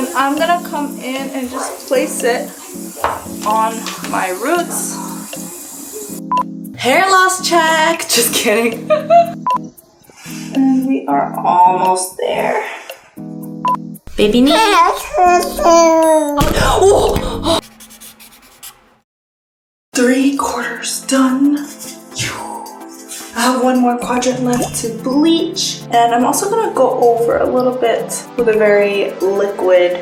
And I'm gonna come in and just place it on my roots. Hair loss check! Just kidding. And we are almost there. Baby knee. Oh. 3/4 done. I have one more quadrant left to bleach. And I'm also gonna go over a little bit with a very liquid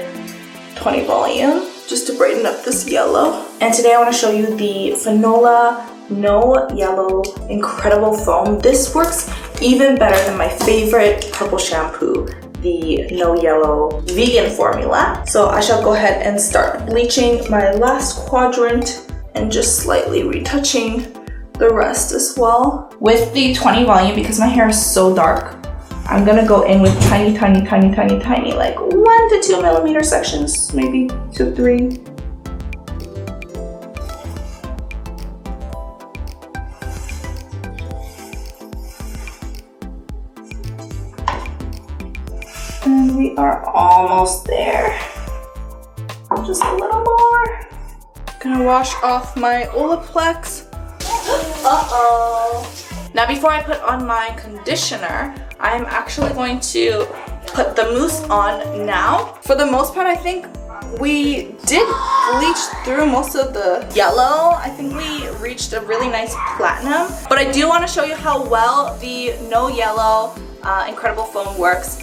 20 volume just to brighten up this yellow. And today I want to show you the Fanola No Yellow Incredible Foam. This works even better than my favorite purple shampoo, the No Yellow vegan formula. So I shall go ahead and start bleaching my last quadrant and just slightly retouching the rest as well. With the 20 volume, because my hair is so dark, I'm gonna go in with tiny, like 1 to 2 millimeter sections, maybe 2 to 3. And we are almost there. Just a little more. Gonna wash off my Olaplex. Uh-oh. Now before I put on my conditioner, I'm actually going to put the mousse on now. For the most part, I think we did bleach through most of the yellow. I think we reached a really nice platinum. But I do want to show you how well the No Yellow Incredible Foam works.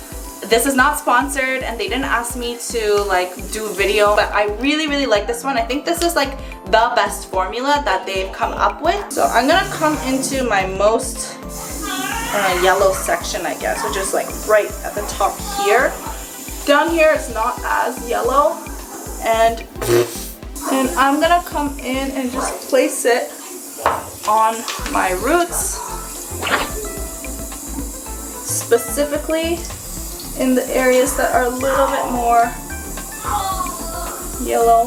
This is not sponsored and they didn't ask me to like do a video, but I really like this one. I think this is like the best formula that they've come up with. So I'm gonna come into my most yellow section, I guess, which is like right at the top here. Down here it's not as yellow, and I'm gonna come in and just place it on my roots, specifically in the areas that are a little bit more yellow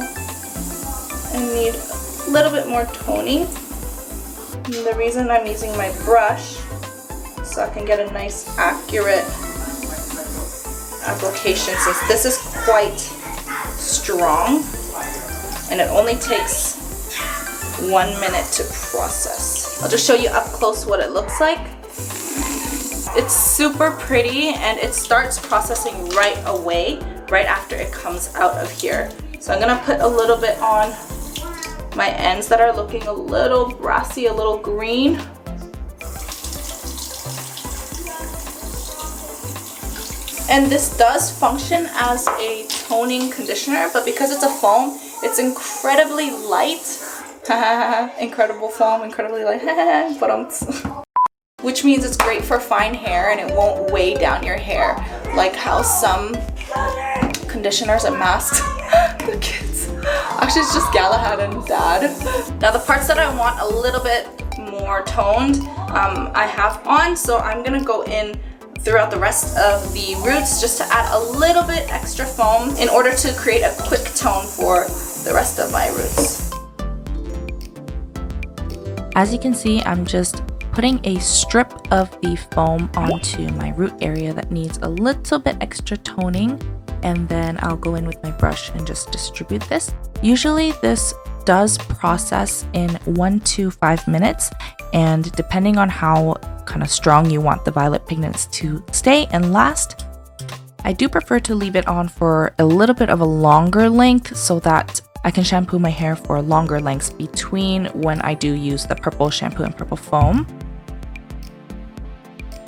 and need a little bit more toning. And the reason I'm using my brush so I can get a nice accurate application, since this is quite strong and it only takes 1 minute to process. I'll just show you up close what it looks like. It's super pretty and it starts processing right away, right after it comes out of here. So I'm gonna put a little bit on my ends that are looking a little brassy, a little green. And this does function as a toning conditioner, but because it's a foam, it's incredibly light. Incredible foam, incredibly light. Which means it's great for fine hair and it won't weigh down your hair like how some conditioners and masks. The kids. Actually, it's just Galahad and Dad. Now the parts that I want a little bit more toned, I have on, so I'm gonna go in throughout the rest of the roots just to add a little bit extra foam in order to create a quick tone for the rest of my roots. As you can see, I'm just putting a strip of the foam onto my root area that needs a little bit extra toning, and then I'll go in with my brush and just distribute this. Usually this does process in 1 to 5 minutes, and depending on how kind of strong you want the violet pigments to stay and last, I do prefer to leave it on for a little bit of a longer length so that I can shampoo my hair for longer lengths between when I do use the purple shampoo and purple foam.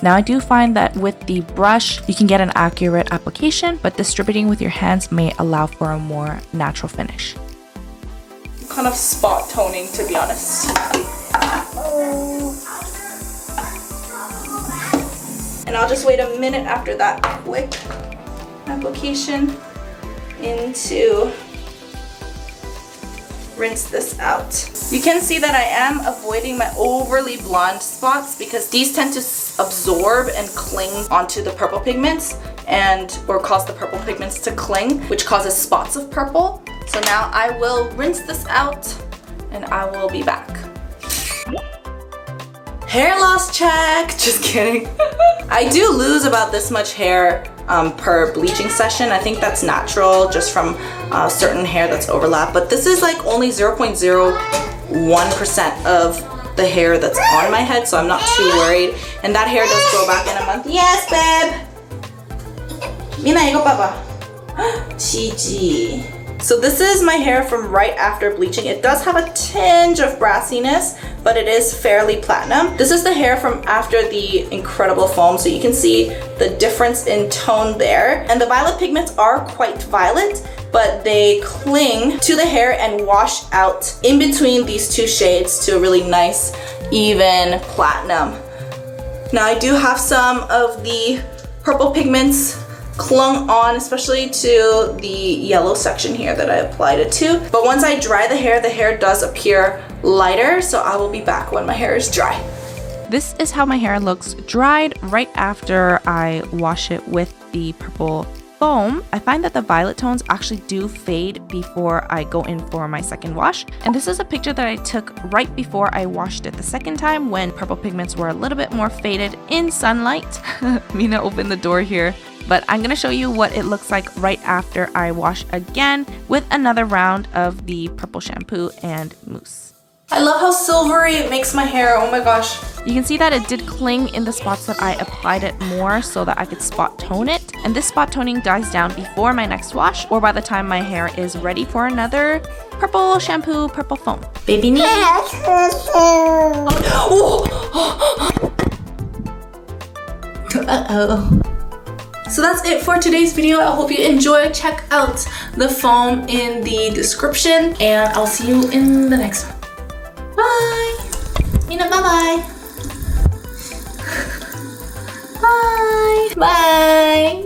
Now I do find that with the brush, you can get an accurate application, but distributing with your hands may allow for a more natural finish. Kind of spot toning, to be honest. And I'll just wait a minute after that quick application into rinse this out. You can see that I am avoiding my overly blonde spots because these tend to absorb and cling onto the purple pigments or cause the purple pigments to cling, which causes spots of purple. So now I will rinse this out and I will be back. Hair loss check! Just kidding. I do lose about this much hair per bleaching session. I think that's natural just from certain hair that's overlapped, but this is like only 0.01% of the hair that's on my head, so I'm not too worried. And that hair does grow back in a month. Yes, babe. Mina, you go, Papa. Gigi. So this is my hair from right after bleaching. It does have a tinge of brassiness, but it is fairly platinum. This is the hair from after the incredible foam, so you can see the difference in tone there. And the violet pigments are quite violet, but they cling to the hair and wash out in between these two shades to a really nice, even platinum. Now I do have some of the purple pigments clung on, especially to the yellow section here that I applied it to. But once I dry the hair does appear lighter, so I will be back when my hair is dry. This is how my hair looks dried right after I wash it with the purple foam. I find that the violet tones actually do fade before I go in for my second wash. And this is a picture that I took right before I washed it the second time when purple pigments were a little bit more faded in sunlight. Mina opened the door here. But I'm gonna show you what it looks like right after I wash again with another round of the purple shampoo and mousse. I love how silvery it makes my hair, oh my gosh. You can see that it did cling in the spots that I applied it more so that I could spot tone it. And this spot toning dies down before my next wash or by the time my hair is ready for another purple shampoo, purple foam. Baby knee. Uh-oh. So that's it for today's video. I hope you enjoyed. Check out the foam in the description and I'll see you in the next one. Bye! Mina, bye-bye! Bye! Bye!